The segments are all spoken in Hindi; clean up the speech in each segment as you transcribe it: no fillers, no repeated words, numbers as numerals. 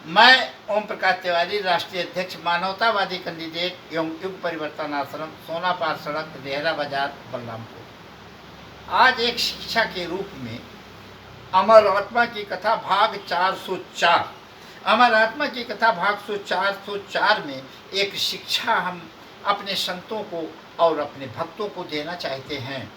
मैं ओम प्रकाश तिवारी, राष्ट्रीय अध्यक्ष, मानवतावादी कैंडिडेट एवं युग परिवर्तन आश्रम, सोनापार सड़क, देहरा बाजार, बलरामपुर। आज एक शिक्षा के रूप में अमर आत्मा की कथा भाग 404, अमर आत्मा की कथा भाग 404 में एक शिक्षा हम अपने संतों को और अपने भक्तों को देना चाहते हैं।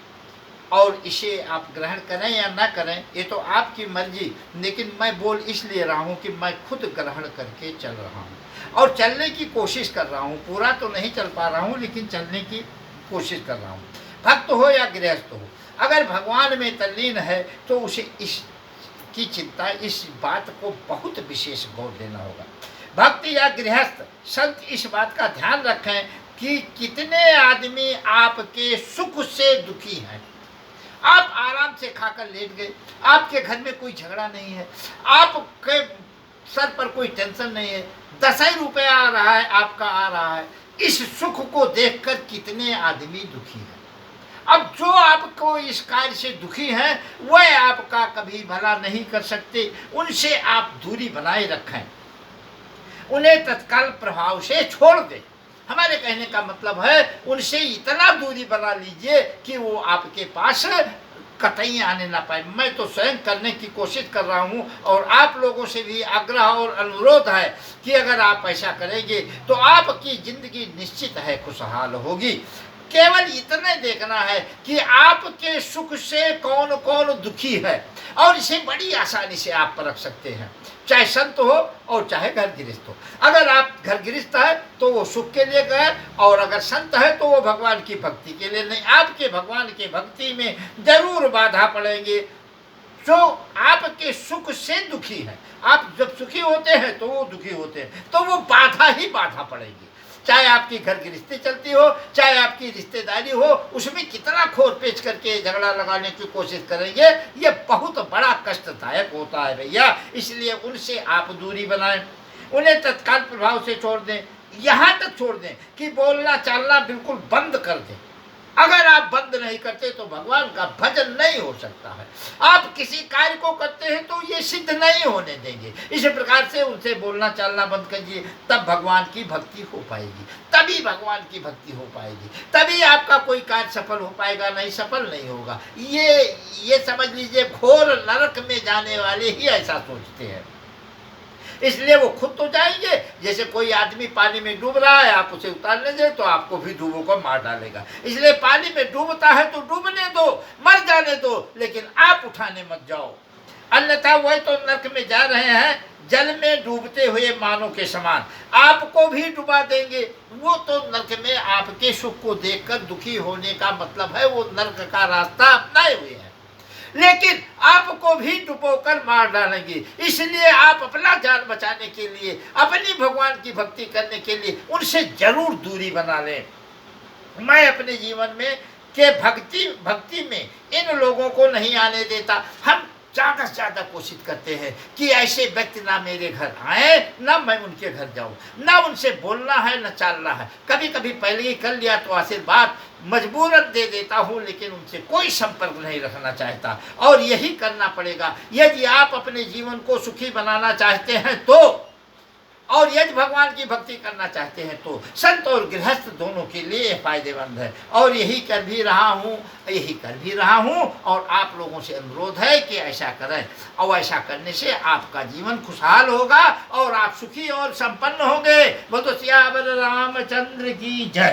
और इसे आप ग्रहण करें या ना करें ये तो आपकी मर्जी, लेकिन मैं बोल इसलिए रहा हूँ कि मैं खुद ग्रहण करके चल रहा हूँ और चलने की कोशिश कर रहा हूँ। पूरा तो नहीं चल पा रहा हूँ, लेकिन चलने की कोशिश कर रहा हूँ। भक्त हो या गृहस्थ हो, अगर भगवान में तल्लीन है तो उसे इस की चिंता, इस बात को बहुत विशेष गौर देना होगा। भक्त या गृहस्थ संत इस बात का ध्यान रखें कि कितने आदमी आपके सुख से दुखी हैं। आप आराम से खाकर लेट गए, आपके घर में कोई झगड़ा नहीं है, आपके सर पर कोई टेंशन नहीं है, 10 ही रुपया आ रहा है, आपका आ रहा है। इस सुख को देखकर कितने आदमी दुखी हैं। अब जो आपको इस कार्य से दुखी हैं वह आपका कभी भला नहीं कर सकते। उनसे आप दूरी बनाए रखें, उन्हें तत्काल प्रभाव से छोड़ दें। हमारे कहने का मतलब है उनसे इतना दूरी बना लीजिए कि वो आपके पास कतई आने ना पाए। मैं तो स्वयं करने की कोशिश कर रहा हूँ और आप लोगों से भी आग्रह और अनुरोध है कि अगर आप ऐसा करेंगे तो आपकी जिंदगी निश्चित है खुशहाल होगी। केवल इतने देखना है कि आपके सुख से कौन कौन दुखी है और इसे बड़ी आसानी से आप परख सकते हैं, चाहे संत हो और चाहे घर गृहस्थ हो। अगर आप घर गृहस्थ है तो वो सुख के लिए गए, और अगर संत है तो वो भगवान की भक्ति के लिए। नहीं, आपके भगवान की भक्ति में जरूर बाधा पड़ेंगे। जो आपके सुख से दुखी है, आप जब सुखी होते हैं तो वो दुखी होते हैं, तो वो बाधा ही बाधा पड़ेगी। चाहे आपकी घर गृहस्थी चलती हो, चाहे आपकी रिश्तेदारी हो, उसमें कितना खोर पेच करके झगड़ा लगाने की कोशिश करेंगे, ये बहुत बड़ा कष्टदायक होता है भैया। इसलिए उनसे आप दूरी बनाएं, उन्हें तत्काल प्रभाव से छोड़ दें। यहाँ तक छोड़ दें कि बोलना चालना बिल्कुल बंद कर दें। अगर आप बंद नहीं करते तो भगवान का भजन नहीं हो सकता है। आप किसी कार्य को करते हैं तो ये सिद्ध नहीं होने देंगे। इसी प्रकार से उनसे बोलना चालना बंद कीजिए, तब भगवान की भक्ति हो पाएगी, तभी भगवान की भक्ति हो पाएगी, तभी आपका कोई कार्य सफल हो पाएगा, नहीं सफल नहीं होगा। ये समझ लीजिए, घोर नरक में जाने वाले ही ऐसा सोचते हैं। इसलिए वो खुद तो जाएंगे। जैसे कोई आदमी पानी में डूब रहा है, आप उसे उतारने दें तो आपको भी डूबो को मार डालेगा। इसलिए पानी में डूबता है तो डूबने दो, मर जाने दो, लेकिन आप उठाने मत जाओ, अन्यथा वह तो नरक में जा रहे हैं जल में डूबते हुए मानव के समान। आपको भी डुबा देंगे। वो तो नरक में आपके सुख को देखकर दुखी होने का मतलब है वो नरक का रास्ता अपनाए हुए हैं, लेकिन आपको भी डुबोकर मार डालेंगे। इसलिए आप अपना जान बचाने के लिए, अपनी भगवान की भक्ति करने के लिए उनसे जरूर दूरी बना लें। मैं अपने जीवन में के भक्ति में इन लोगों को नहीं आने देता। हम ज़्यादा से ज़्यादा कोशिश करते हैं कि ऐसे व्यक्ति ना मेरे घर आए, ना मैं उनके घर जाऊं, ना उनसे बोलना है ना चालना है। कभी कभी पहले ही कर लिया तो आशीर्वाद मजबूरन दे देता हूं, लेकिन उनसे कोई संपर्क नहीं रखना चाहता, और यही करना पड़ेगा यदि आप अपने जीवन को सुखी बनाना चाहते हैं तो, और यदि भगवान की भक्ति करना चाहते हैं तो। संत और गृहस्थ दोनों के लिए फायदेमंद है, और यही कर भी रहा हूँ, और आप लोगों से अनुरोध है कि ऐसा करें, और ऐसा करने से आपका जीवन खुशहाल होगा और आप सुखी और संपन्न होंगे। बोलो सियावर रामचंद्र की जय।